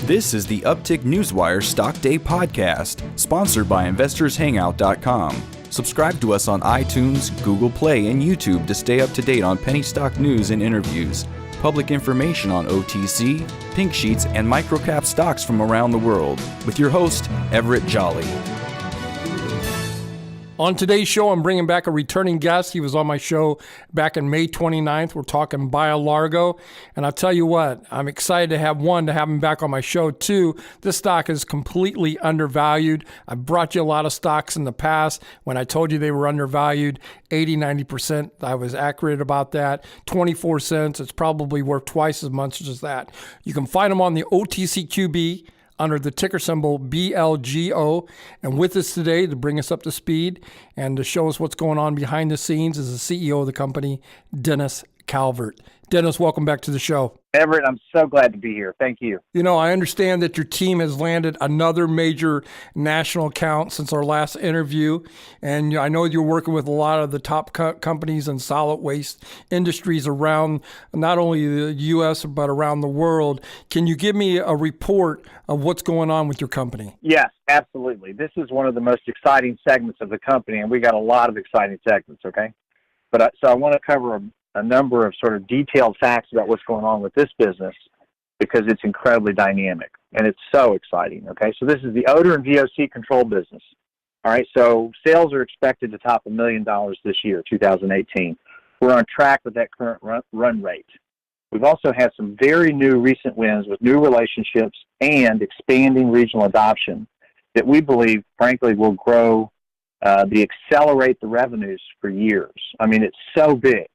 This is the Uptick Newswire Stock Day podcast, sponsored by InvestorsHangout.com. Subscribe to us on iTunes, Google Play, and YouTube to stay up to date on penny stock news and interviews, public information on OTC, pink sheets, and microcap stocks from around the world, with your host, Everett Jolly. On today's show, I'm bringing back a returning guest. He was on my show back in May 29th. We're talking BioLargo. And I'll tell you what, I'm excited to have him back on my show. Two, this stock is completely undervalued. I've brought you a lot of stocks in the past. When I told you they were undervalued, 80-90%, I was accurate about that. 24 cents, it's probably worth twice as much as that. You can find them on the OTCQB under the ticker symbol BLGO. And with us today to bring us up to speed and to show us what's going on behind the scenes is the CEO of the company, Dennis Calvert. Dennis, welcome back to the show. Everett, I'm so glad to be here. Thank you. You know, I understand that your team has landed another major national account since our last interview. And I know you're working with a lot of the top companies in solid waste industries around not only the U.S., but around the world. Can you give me a report of what's going on with your company? Yes, absolutely. This is one of the most exciting segments of the company, and we got a lot of exciting segments, okay? So I want to cover a number of sort of detailed facts about what's going on with this business because it's incredibly dynamic and it's so exciting, okay? So this is the Odor and VOC Control business, all right? So sales are expected to top $1 million this year, 2018. We're on track with that current run rate. We've also had some very new recent wins with new relationships and expanding regional adoption that we believe, frankly, will grow, accelerate the revenues for years. I mean, it's so big.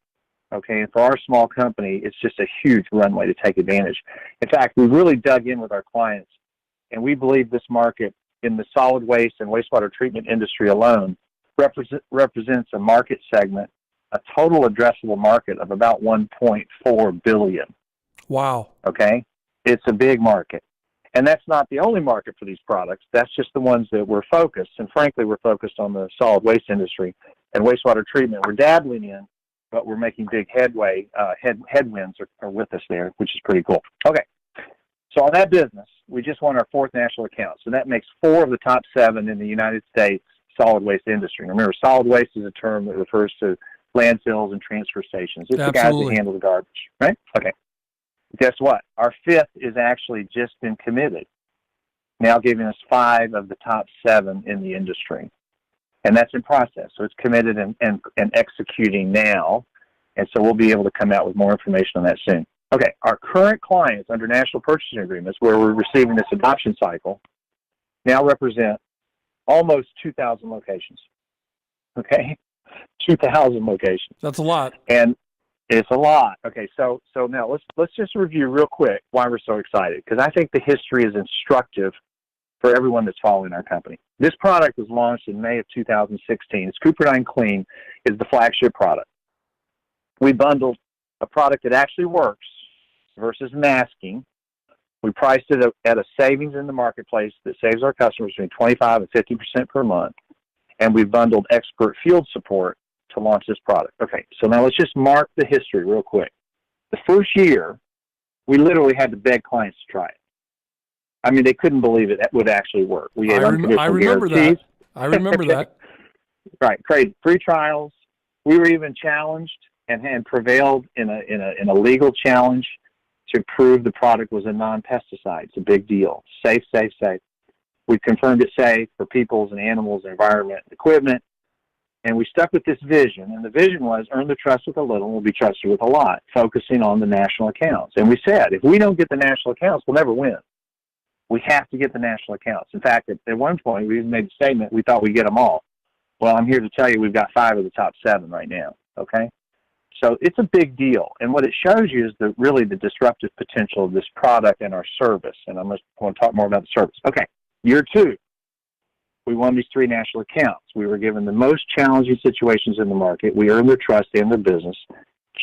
Okay, and for our small company, it's just a huge runway to take advantage. In fact, we really dug in with our clients, and we believe this market in the solid waste and wastewater treatment industry alone represents a market segment, a total addressable market of about $1.4 billion. Wow. Okay, it's a big market. And that's not the only market for these products. That's just the ones that we're focused. And frankly, we're focused on the solid waste industry and wastewater treatment. We're dabbling in, but we're making big headway. Headwinds are with us there, which is pretty cool. Okay, so on that business, we just won our fourth national account. So that makes 4 of the top 7 in the United States solid waste industry. And remember, solid waste is a term that refers to landfills and transfer stations. It's the guys that handle the garbage, right? Okay. Guess what? Our 5th is actually just been committed, now giving us 5 of the top 7 in the industry. And that's in process. So it's committed and executing now. And so we'll be able to come out with more information on that soon. Okay, our current clients under national purchasing agreements where we're receiving this adoption cycle now represent almost 2,000 locations. Okay, 2,000 locations. That's a lot. And it's a lot. Okay, so now let's just review real quick why we're so excited, because I think the history is instructive for everyone that's following our company. This product was launched in May of 2016. It's Cupridyne Clean is the flagship product. We bundled a product that actually works versus masking. We priced it at a savings in the marketplace that saves our customers between 25 and 50% per month. And we bundled expert field support to launch this product. Okay, so now let's just mark the history real quick. The first year, we literally had to beg clients to try it. I mean, they couldn't believe it would actually work. We had I remember guarantees. that. I remember that. Right, crazy. Free trials. We were even challenged and prevailed in a legal challenge to prove the product was a non-pesticide. It's a big deal. Safe, safe, safe. We confirmed it safe for people's and animals, environment, and equipment. And we stuck with this vision. And the vision was earn the trust with a little and we'll be trusted with a lot, focusing on the national accounts. And we said, if we don't get the national accounts, we'll never win. We have to get the national accounts. In fact, at one point, we even made a statement, we thought we'd get them all. Well, I'm here to tell you we've got 5 of the top 7 right now, okay? So it's a big deal. And what it shows you is really the disruptive potential of this product and our service. And I'm going to talk more about the service. Okay, year 2, we won these 3 national accounts. We were given the most challenging situations in the market. We earned their trust and their business.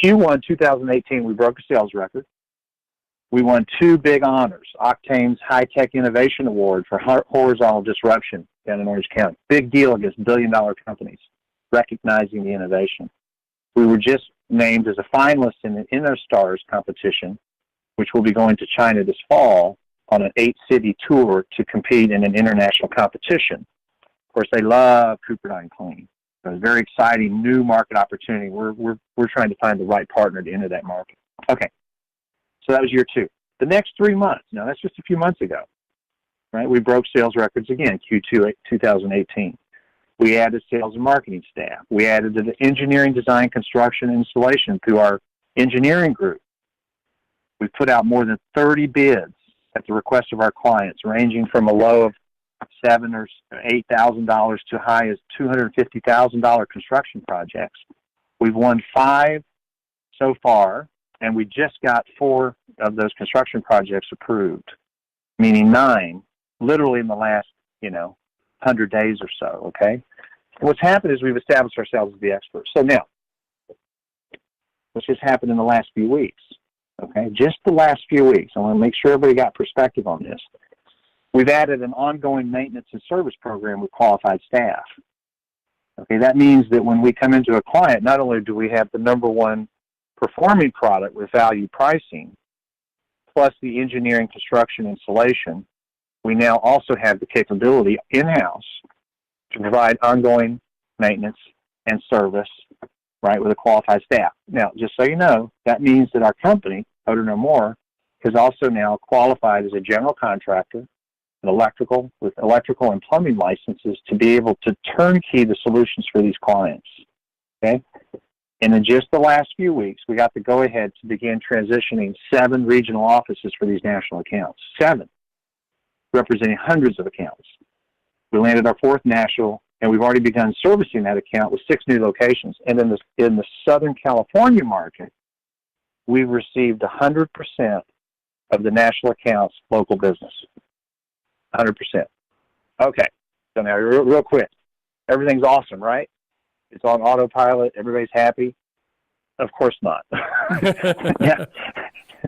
Q1 2018, we broke a sales record. We won 2 big honors, Octane's High Tech Innovation Award for horizontal disruption down in Orange County. Big deal against billion-dollar companies, recognizing the innovation. We were just named as a finalist in the InnoStars competition, which will be going to China this fall, on an 8-city tour to compete in an international competition. Of course, they love CupriDyne Clean. So it's a very exciting new market opportunity. We're trying to find the right partner to enter that market. Okay, so that was year 2. The next 3 months, now that's just a few months ago, right? We broke sales records again, Q2 2018. We added sales and marketing staff. We added the engineering, design, construction, and installation through our engineering group. We put out more than 30 bids at the request of our clients, ranging from a low of $7,000 or $8,000 to high as $250,000 construction projects. We've won 5 so far, and we just got 4 of those construction projects approved, meaning 9, literally in the last, 100 days or so, okay? What's happened is we've established ourselves as the experts. So now, what's just happened in the last few weeks, okay? Just the last few weeks. I want to make sure everybody got perspective on this. We've added an ongoing maintenance and service program with qualified staff. Okay, that means that when we come into a client, not only do we have the number one performing product with value pricing, plus the engineering, construction, installation, we now also have the capability in-house to provide ongoing maintenance and service, right, with a qualified staff. Now, just so you know, that means that our company, Odor-No-More, is also now qualified as a general contractor, with electrical and plumbing licenses to be able to turnkey the solutions for these clients, okay? And in just the last few weeks, we got the go-ahead to begin transitioning 7 regional offices for these national accounts, 7, representing hundreds of accounts. We landed our 4th national, and we've already begun servicing that account with 6 new locations. And in the Southern California market, we've received 100% of the national accounts local business. 100%. Okay, so now real quick. Everything's awesome, right? It's on autopilot. Everybody's happy. Of course not. Yeah.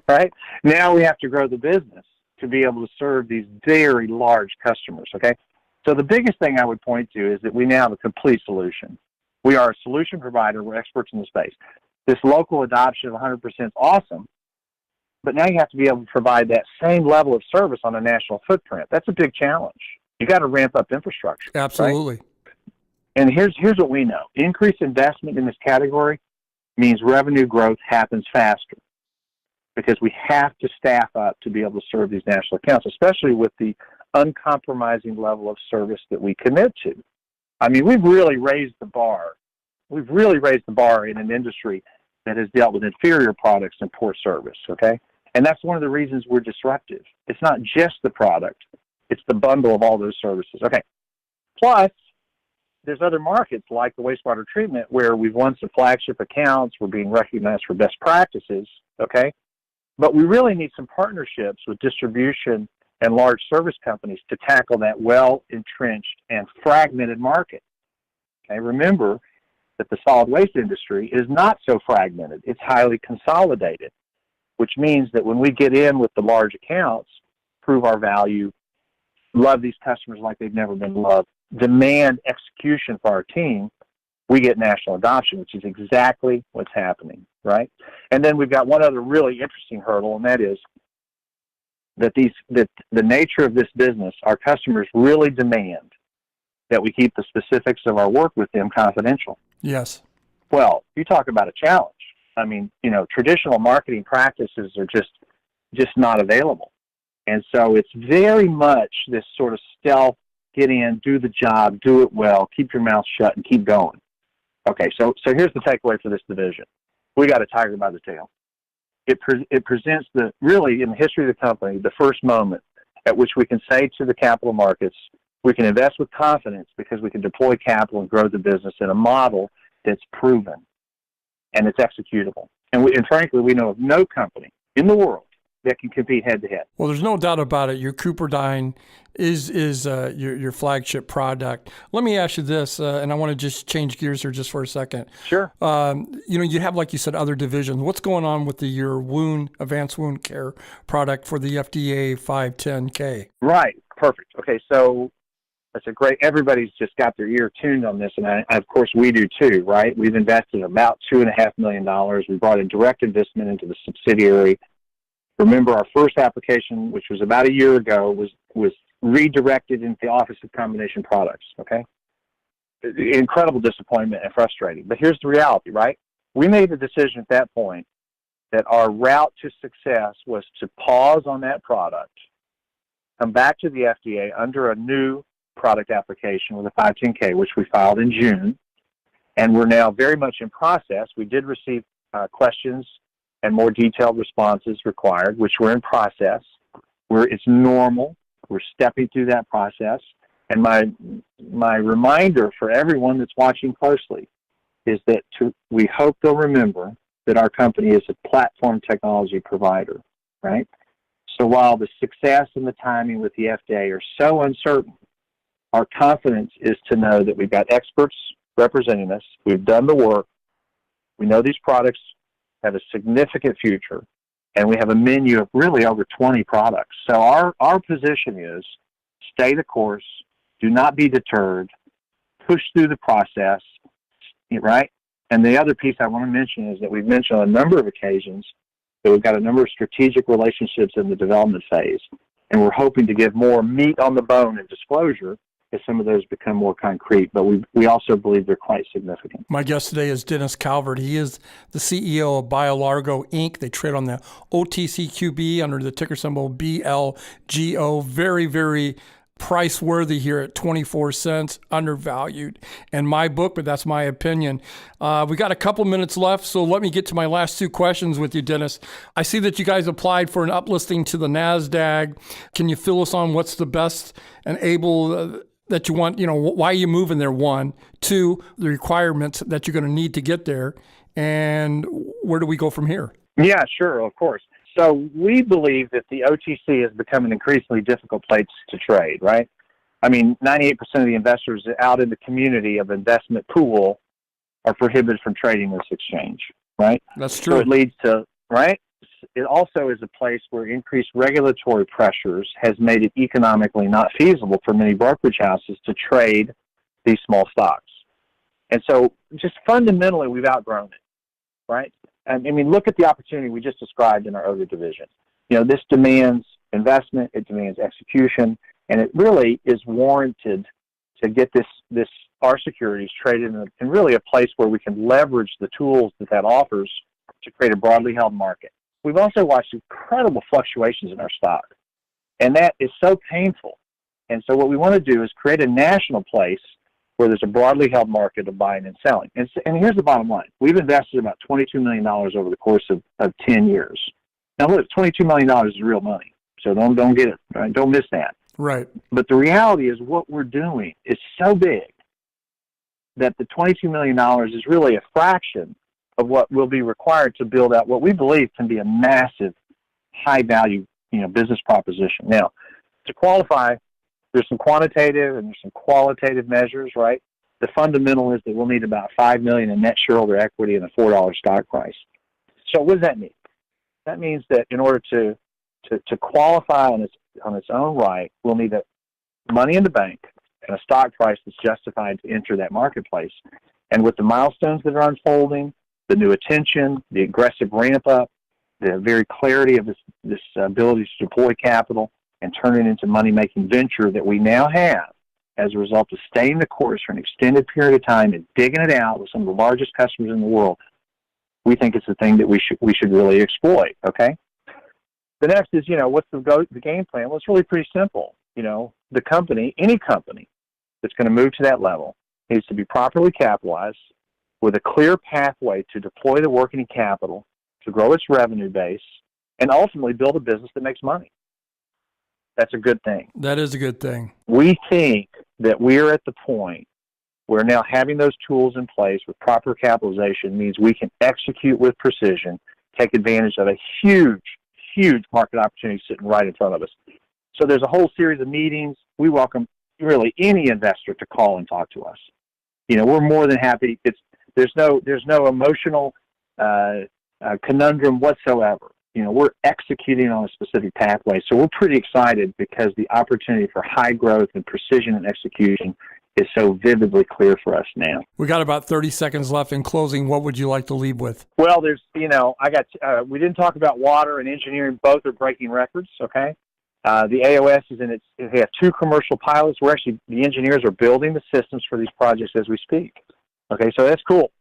Right? Now we have to grow the business to be able to serve these very large customers, okay? So the biggest thing I would point to is that we now have a complete solution. We are a solution provider. We're experts in the space. This local adoption of 100% is awesome, but now you have to be able to provide that same level of service on a national footprint. That's a big challenge. You got to ramp up infrastructure. Absolutely. Right? And here's what we know. Increased investment in this category means revenue growth happens faster because we have to staff up to be able to serve these national accounts, especially with the uncompromising level of service that we commit to. I mean, we've really raised the bar. We've really raised the bar in an industry that has dealt with inferior products and poor service, okay? And that's one of the reasons we're disruptive. It's not just the product. It's the bundle of all those services. Okay. Plus, there's other markets like the wastewater treatment where we've won some flagship accounts. We're being recognized for best practices, okay? But we really need some partnerships with distribution and large service companies to tackle that well-entrenched and fragmented market. Okay, remember that the solid waste industry is not so fragmented. It's highly consolidated, which means that when we get in with the large accounts, prove our value, love these customers like they've never been loved, demand execution for our team, we get national adoption, which is exactly what's happening, right? And then we've got one other really interesting hurdle, and that is that the nature of this business, our customers really demand that we keep the specifics of our work with them confidential. Yes. Well, you talk about a challenge. I mean, traditional marketing practices are just not available. And so it's very much this sort of stealth, get in, do the job, do it well, keep your mouth shut, and keep going. Okay, so here's the takeaway for this division. We got a tiger by the tail. It presents really in the history of the company, the first moment at which we can say to the capital markets, we can invest with confidence because we can deploy capital and grow the business in a model that's proven and it's executable. And frankly, we know of no company in the world that can compete head-to-head. Well, there's no doubt about it. Your CupriDyne is your flagship product. Let me ask you this, and I want to just change gears here just for a second. Sure. You have, like you said, other divisions. What's going on with your advanced wound care product for the FDA 510K? Right. Perfect. Okay, so that's everybody's just got their ear tuned on this, and of course we do too, right? We've invested about $2.5 million. We brought in direct investment into the subsidiary. Remember, our first application, which was about a year ago, was redirected into the Office of Combination Products, okay? Incredible disappointment and frustrating. But here's the reality, right? We made the decision at that point that our route to success was to pause on that product, come back to the FDA under a new product application with a 510K, which we filed in June, and we're now very much in process. We did receive questions and more detailed responses required, which we're in process. It's normal. We're stepping through that process. And my reminder for everyone that's watching closely is that we hope they'll remember that our company is a platform technology provider, right? So while the success and the timing with the FDA are so uncertain, our confidence is to know that we've got experts representing us. We've done the work. We know these products have a significant future, and we have a menu of really over 20 products. So our position is stay the course, do not be deterred, push through the process, right? And the other piece I want to mention is that we've mentioned on a number of occasions that we've got a number of strategic relationships in the development phase, and we're hoping to give more meat on the bone and disclosure as some of those become more concrete, but we also believe they're quite significant. My guest today is Dennis Calvert. He is the CEO of BioLargo, Inc. They trade on the OTCQB under the ticker symbol BLGO. Very, very price-worthy here at 24 cents, undervalued in my book, but that's my opinion. We got a couple minutes left, so let me get to my last two questions with you, Dennis. I see that you guys applied for an uplisting to the NASDAQ. Can you fill us on what's the best and able that you want, why are you moving there, one? Two, the requirements that you're going to need to get there, and where do we go from here? Yeah, sure, of course. So we believe that the OTC has become an increasingly difficult place to trade, right? I mean, 98% of the investors out in the community of investment pool are prohibited from trading this exchange, right? That's true. So it leads to, right? It also is a place where increased regulatory pressures has made it economically not feasible for many brokerage houses to trade these small stocks. And so just fundamentally, we've outgrown it, right? I mean, look at the opportunity we just described in our Odor division. This demands investment, it demands execution, and it really is warranted to get our securities traded in really a place where we can leverage the tools that offers to create a broadly held market. We've also watched incredible fluctuations in our stock, and that is so painful. And so what we want to do is create a national place where there's a broadly held market of buying and selling. And here's the bottom line. We've invested about $22 million over the course of 10 years. Now, look, $22 million is real money, so don't get it, right? Don't miss that. Right. But the reality is what we're doing is so big that the $22 million is really a fraction of what will be required to build out what we believe can be a massive, high-value, business proposition. Now, to qualify, there's some quantitative and there's some qualitative measures, right? The fundamental is that we'll need about $5 million in net shareholder equity and a $4 stock price. So what does that mean? That means that in order to qualify on its own right, we'll need money in the bank and a stock price that's justified to enter that marketplace. And with the milestones that are unfolding, the new attention, the aggressive ramp up, the very clarity of this ability to deploy capital and turn it into money-making venture that we now have as a result of staying the course for an extended period of time and digging it out with some of the largest customers in the world, we think it's the thing that we should really exploit, okay? The next is, what's the game plan? Well, it's really pretty simple. The company, any company that's going to move to that level needs to be properly capitalized with a clear pathway to deploy the working capital to grow its revenue base and ultimately build a business that makes money. That's a good thing. That is a good thing. We think that we're at the point where now having those tools in place with proper capitalization means we can execute with precision, take advantage of a huge, huge market opportunity sitting right in front of us. So there's a whole series of meetings. We welcome really any investor to call and talk to us. We're more than happy. There's no emotional conundrum whatsoever. We're executing on a specific pathway. So we're pretty excited because the opportunity for high growth and precision and execution is so vividly clear for us now. We got about 30 seconds left. In closing, what would you like to leave with? Well, there's, we didn't talk about water and engineering. Both are breaking records, okay? The AOS they have 2 commercial pilots. The engineers are building the systems for these projects as we speak. Okay, so that's cool.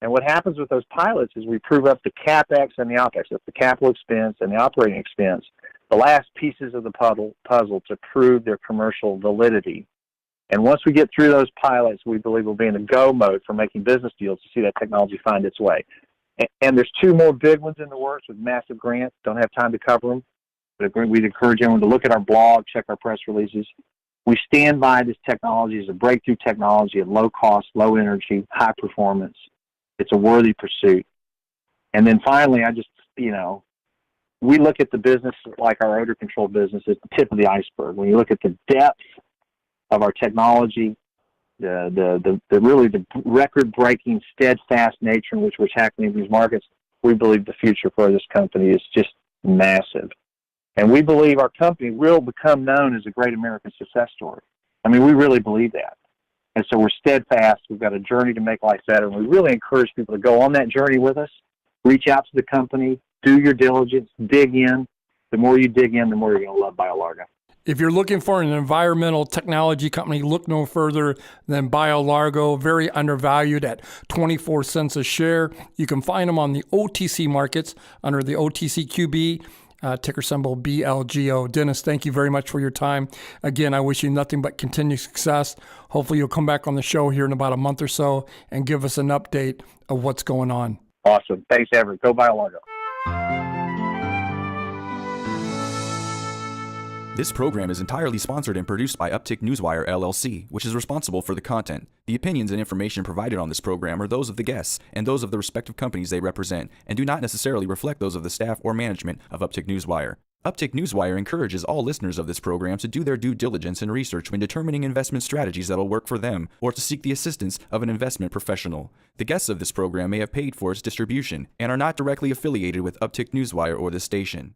And what happens with those pilots is we prove up the CapEx and the OpEx. That's the capital expense and the operating expense, the last pieces of the puzzle to prove their commercial validity. And once we get through those pilots, we believe we'll be in a go mode for making business deals to see that technology find its way. And there's 2 more big ones in the works with massive grants. Don't have time to cover them, but we'd encourage everyone to look at our blog, check our press releases. We stand by this technology as a breakthrough technology at low cost, low energy, high performance. It's a worthy pursuit. And then finally, we look at the business like our odor control business as the tip of the iceberg. When you look at the depth of our technology, the record-breaking, steadfast nature in which we're tackling these markets, we believe the future for this company is just massive. And we believe our company will become known as a great American success story. I mean, we really believe that. And so we're steadfast. We've got a journey to make life better. And we really encourage people to go on that journey with us, reach out to the company, do your diligence, dig in. The more you dig in, the more you're going to love BioLargo. If you're looking for an environmental technology company, look no further than BioLargo, very undervalued at 24 cents a share. You can find them on the OTC markets under the OTCQB, ticker symbol BLGO. Dennis, thank you very much for your time. Again, I wish you nothing but continued success. Hopefully you'll come back on the show here in about a month or so and give us an update of what's going on. Awesome. Thanks, Everett. Go BioLargo. This program is entirely sponsored and produced by Uptick Newswire, LLC, which is responsible for the content. The opinions and information provided on this program are those of the guests and those of the respective companies they represent, and do not necessarily reflect those of the staff or management of Uptick Newswire. Uptick Newswire encourages all listeners of this program to do their due diligence and research when determining investment strategies that will work for them, or to seek the assistance of an investment professional. The guests of this program may have paid for its distribution and are not directly affiliated with Uptick Newswire or this station.